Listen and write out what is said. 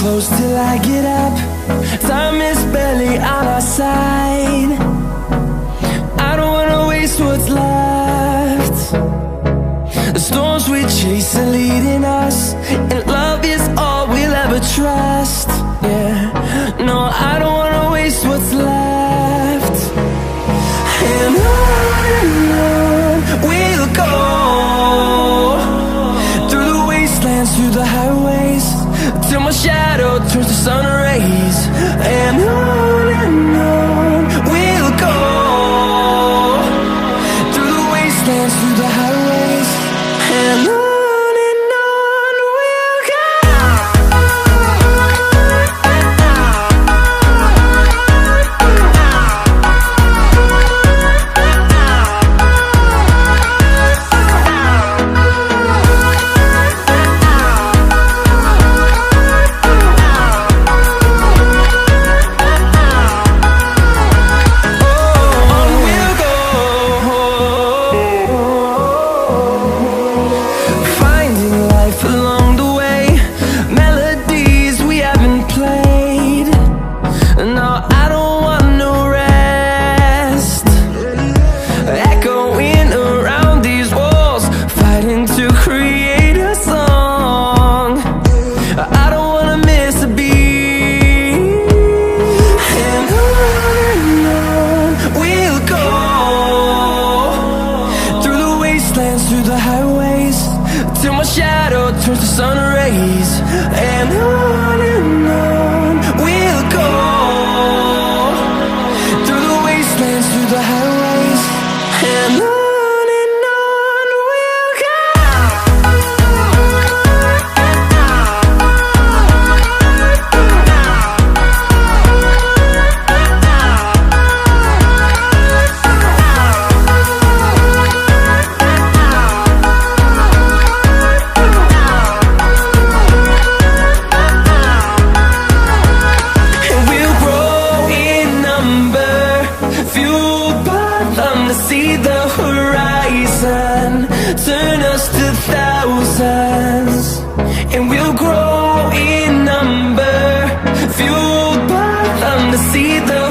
close till I get up. Time is barely on our side. I don't wanna waste what's left. The storms we chase are leading us, and love is all we'll ever trust. Yeah, no, I don't wanna waste what's left. And on we'll go, through the wastelands, through the highways, till my shadow turns to sun rays. And on we'll go, through the wastelands, through the highways, and on we'll go. Through the highways, till my shadow turns to sun rays. And on we'll go, through the wastelands, through the highways, and on we'll go. See the horizon, turn us to thousands, and we'll grow in number, fueled by them to see the